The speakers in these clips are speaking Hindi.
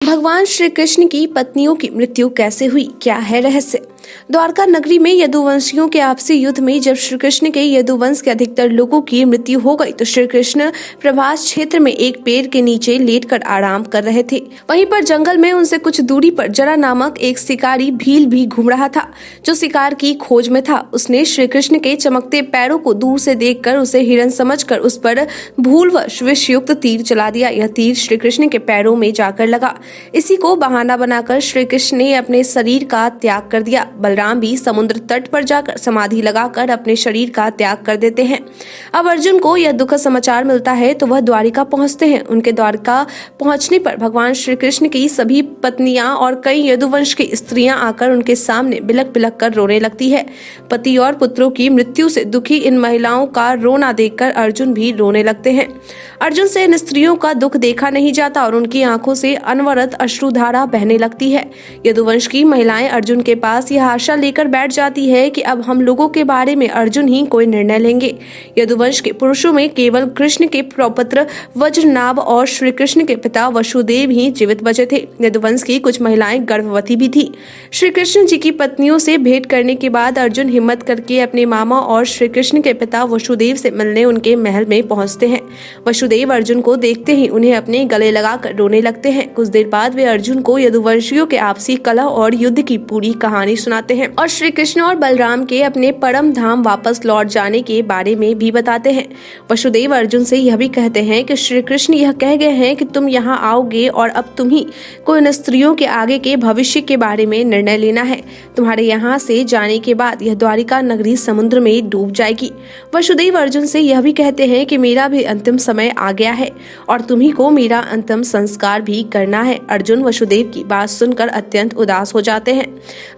भगवान श्री कृष्ण की पत्नियों की मृत्यु कैसे हुई, क्या है रहस्य। द्वारका नगरी में यदुवंशियों के आपसी युद्ध में जब श्री कृष्ण के यदुवंश के अधिकतर लोगों की मृत्यु हो गई तो श्री कृष्ण प्रभास क्षेत्र में एक पेड़ के नीचे लेटकर आराम कर रहे थे। वहीं पर जंगल में उनसे कुछ दूरी पर जरा नामक एक शिकारी भील भी घूम रहा था, जो शिकार की खोज में था। उसने श्री कृष्ण के चमकते पैरों को दूर से देखकर उसे हिरन समझकर उस पर भूलवश विषयुक्त तीर चला दिया। यह तीर श्री कृष्ण के पैरों में जाकर लगा। इसी को बहाना बनाकर श्री कृष्ण ने अपने शरीर का त्याग कर दिया। बलराम भी समुद्र तट पर जाकर समाधि लगाकर अपने शरीर का त्याग कर देते हैं। अब अर्जुन को यह दुखद समाचार मिलता है तो वह द्वारिका पहुंचते हैं। उनके द्वारिका पहुंचने पर भगवान श्री कृष्ण की सभी पत्नियां और कई यदुवंश की स्त्रियां आकर उनके सामने बिलक बिलक कर रोने लगती है। पति और पुत्रों की मृत्यु से दुखी इन महिलाओं का रोना देखकर अर्जुन भी रोने लगते हैं। अर्जुन से इन स्त्रियों का दुख देखा नहीं जाता और उनकी आंखों से अनवरत अश्रुधारा बहने लगती है। यदुवंश की महिलाएं अर्जुन के पास यह आशा लेकर बैठ जाती है कि अब हम लोगों के बारे में अर्जुन ही कोई निर्णय लेंगे। यदुवंश के पुरुषों में केवल कृष्ण के प्रपौत्र वज्रनाभ और श्री कृष्ण के पिता वसुदेव ही जीवित बचे थे। यदुवंश की कुछ महिलाएं गर्भवती भी थी। श्री कृष्ण जी की पत्नियों से भेंट करने के बाद अर्जुन हिम्मत करके अपने मामा और श्री कृष्ण के पिता वसुदेव से मिलने उनके महल में पहुंचते हैं। वसुदेव अर्जुन को देखते ही उन्हें अपने गले लगाकर रोने लगते हैं। कुछ देर बाद वे अर्जुन को यदुवंशियों के आपसी कलह और युद्ध की पूरी कहानी सुनाते हैं और श्री कृष्ण और बलराम के अपने परम धाम वापस लौट जाने के बारे में भी बताते हैं। वसुदेव अर्जुन से यह भी कहते हैं कि श्री कृष्ण यह कह गए हैं कि तुम यहाँ आओगे और अब तुम ही को इन स्त्रियों के आगे के भविष्य के बारे में निर्णय लेना है। तुम्हारे यहाँ से जाने के बाद यह द्वारिका नगरी समुद्र में डूब जाएगी। वसुदेव अर्जुन से यह भी कहते हैं कि मेरा भी अंतिम समय आ गया है और तुम्ही को मेरा अंतिम संस्कार भी करना है। अर्जुन वसुदेव की बात सुनकर अत्यंत उदास हो जाते हैं।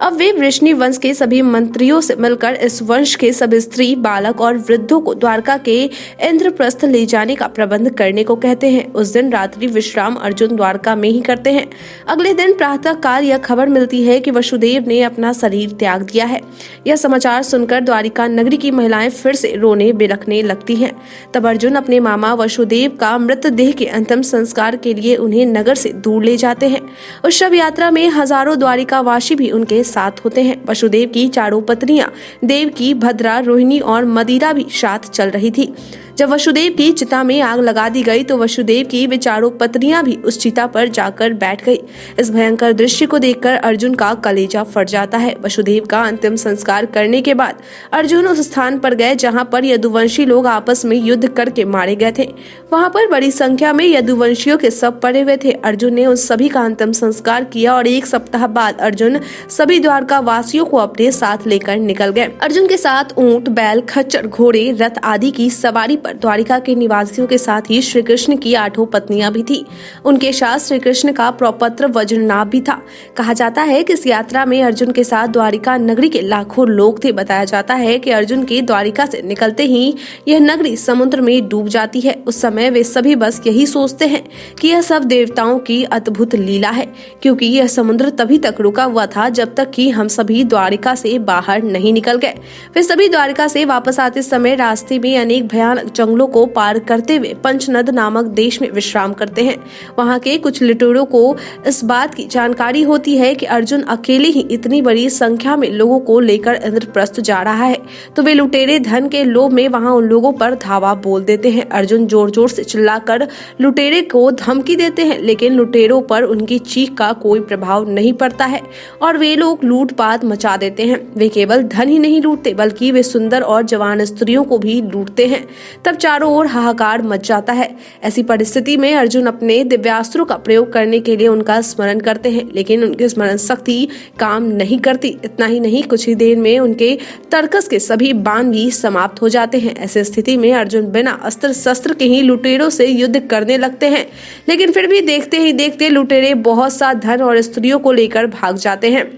अब वे वृष्णि वंश के सभी मंत्रियों से मिलकर इस वंश के सभी स्त्री, बालक और वृद्धों को द्वारका के इंद्रप्रस्थ ले जाने का प्रबंध करने को कहते हैं। उस दिन रात्रि विश्राम अर्जुन द्वारका में ही करते हैं। अगले दिन प्रातः काल यह खबर मिलती है कि वसुदेव ने अपना शरीर त्याग दिया है। यह समाचार सुनकर द्वारिका नगरी की महिलाएं फिर से रोने बिलखने लगती हैं। तब अर्जुन अपने मामा वसुदेव का मृतदेह के अंतिम संस्कार के लिए उन्हें नगर से दूर ले जाते हैं। उस शव यात्रा में हजारों द्वारिकावासी भी उनके साथ होते हैं। वसुदेव की चारों पत्नियां देवकी, भद्रा, रोहिणी और मदिरा भी साथ चल रही थी। जब वसुदेव की चिता में आग लगा दी गई तो वसुदेव की वे चारों पत्नियां भी उस चिता पर जाकर बैठ गई। इस भयंकर दृश्य को देखकर अर्जुन का कलेजा फट जाता है। वसुदेव का अंतिम संस्कार करने के बाद अर्जुन उस स्थान पर गए जहां पर यदुवंशी लोग आपस में युद्ध करके मारे गए थे। वहां पर बड़ी संख्या में यदुवंशियों के शव पड़े हुए थे। अर्जुन ने उस सभी का अंतिम संस्कार किया और एक सप्ताह बाद अर्जुन सभी द्वारका वासियों को अपने साथ लेकर निकल गए। अर्जुन के साथ ऊंट, बैल, खच्चर, घोड़े, रथ आदि की सवारी पर द्वारिका के निवासियों के साथ ही श्री कृष्ण की 8 पत्नियां भी थी। उनके साथ श्री कृष्ण का प्रपौत्र वज्रनाभ भी था। कहा जाता है कि इस यात्रा में अर्जुन के साथ द्वारिका नगरी के लाखों लोग थे। बताया जाता है कि अर्जुन के द्वारिका से निकलते ही यह नगरी समुद्र में डूब जाती है। उस समय वे सभी बस यही सोचते हैं कि यह सब देवताओं की अद्भुत लीला है, क्योंकि यह समुद्र तभी तक रुका हुआ था जब तक कि हम सभी द्वारिका से बाहर नहीं निकल गए। वे सभी द्वारिका से वापस आते समय रास्ते में अनेक भयानक जंगलों को पार करते हुए पंचनद नामक देश में विश्राम करते हैं। वहां के कुछ लुटेरों को इस बात की जानकारी होती है कि अर्जुन अकेले ही इतनी बड़ी संख्या में लोगों को लेकर इंद्रप्रस्थ जा रहा है, तो वे लुटेरे धन के लोभ में वहां उन लोगों पर धावा बोल देते हैं। अर्जुन जोर जोर से चिल्लाकर लुटेरे को धमकी देते हैं, लेकिन लुटेरों पर उनकी चीख का कोई प्रभाव नहीं पड़ता है और वे लोग लूटपाट मचा देते हैं। वे केवल धन ही नहीं लूटते बल्कि वे सुंदर और जवान स्त्रियों को भी लूटते हैं। तब चारों ओर हाहाकार मच जाता है। ऐसी परिस्थिति में अर्जुन अपने दिव्यास्त्रों का प्रयोग करने के लिए उनका स्मरण करते हैं, लेकिन उनकी स्मरण शक्ति काम नहीं करती। इतना ही नहीं, कुछ ही देर में उनके तर्कस के सभी बाण भी समाप्त हो जाते हैं। ऐसी स्थिति में अर्जुन बिना अस्त्र शस्त्र के ही लुटेरों से युद्ध करने लगते हैं, लेकिन फिर भी देखते ही देखते लुटेरे बहुत सा धन और स्त्रियों को लेकर भाग जाते हैं।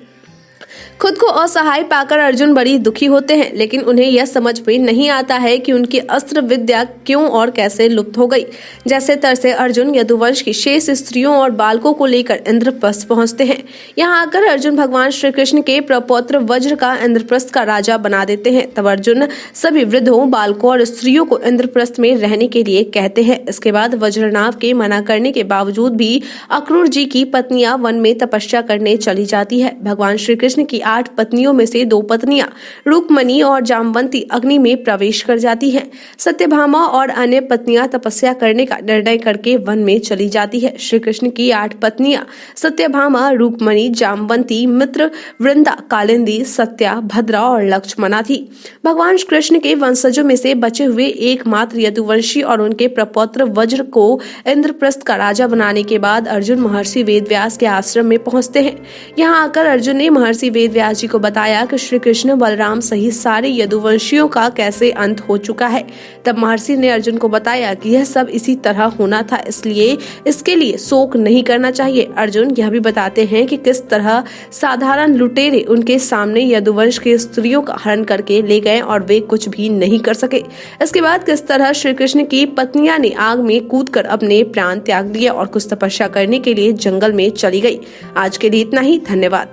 खुद को असहाय पाकर अर्जुन बड़ी दुखी होते हैं, लेकिन उन्हें यह समझ में नहीं आता है कि उनकी अस्त्र विद्या क्यों और कैसे लुप्त हो गई। जैसे तैसे अर्जुन यदुवंश की शेष स्त्रियों और बालकों को लेकर इंद्रप्रस्थ पहुंचते हैं। यहाँ आकर अर्जुन भगवान श्री कृष्ण के प्रपौत्र वज्र का इंद्रप्रस्थ का राजा बना देते हैं। तब अर्जुन सभी वृद्धों, बालकों और स्त्रियों को इंद्रप्रस्थ में रहने के लिए कहते हैं। इसके बाद वज्रनाभ के मना करने के बावजूद भी अक्रूर जी की पत्नियां वन में तपस्या करने चली जाती है। भगवान श्री कृष्ण की 8 पत्नियों में से 2 पत्नियां रूकमणि और जामवंती अग्नि में प्रवेश कर जाती हैं। सत्यभामा और अन्य पत्नियां तपस्या करने का निर्णय करके वन में चली जाती है। श्री कृष्ण की 8 पत्नियां सत्यभामा, रूकमणि, जामवंती, मित्र, वृंदा, कालिंदी, सत्या, भद्रा और लक्ष्मणा थी। भगवान श्री कृष्ण के वंशजों में से बचे हुए एकमात्र यदुवंशी और उनके प्रपौत्र वज्र को इंद्रप्रस्थ का राजा बनाने के बाद अर्जुन महर्षि वेदव्यास के आश्रम में पहुंचते हैं। यहाँ आकर अर्जुन ने महर्षि वेदव्यास जी को बताया कि श्री कृष्ण, बलराम सहित सारे यदुवंशियों का कैसे अंत हो चुका है। तब महर्षि ने अर्जुन को बताया कि यह सब इसी तरह होना था, इसलिए इसके लिए शोक नहीं करना चाहिए। अर्जुन यह भी बताते हैं कि किस तरह साधारण लुटेरे उनके सामने यदुवंश की स्त्रियों का हरण करके ले गए और वे कुछ भी नहीं कर सके। इसके बाद किस तरह श्री कृष्ण की पत्नियां ने आग में कूदकर अपने प्राण त्याग दिए और कुछ तपस्या करने के लिए जंगल में चली गई। आज के लिए इतना ही, धन्यवाद।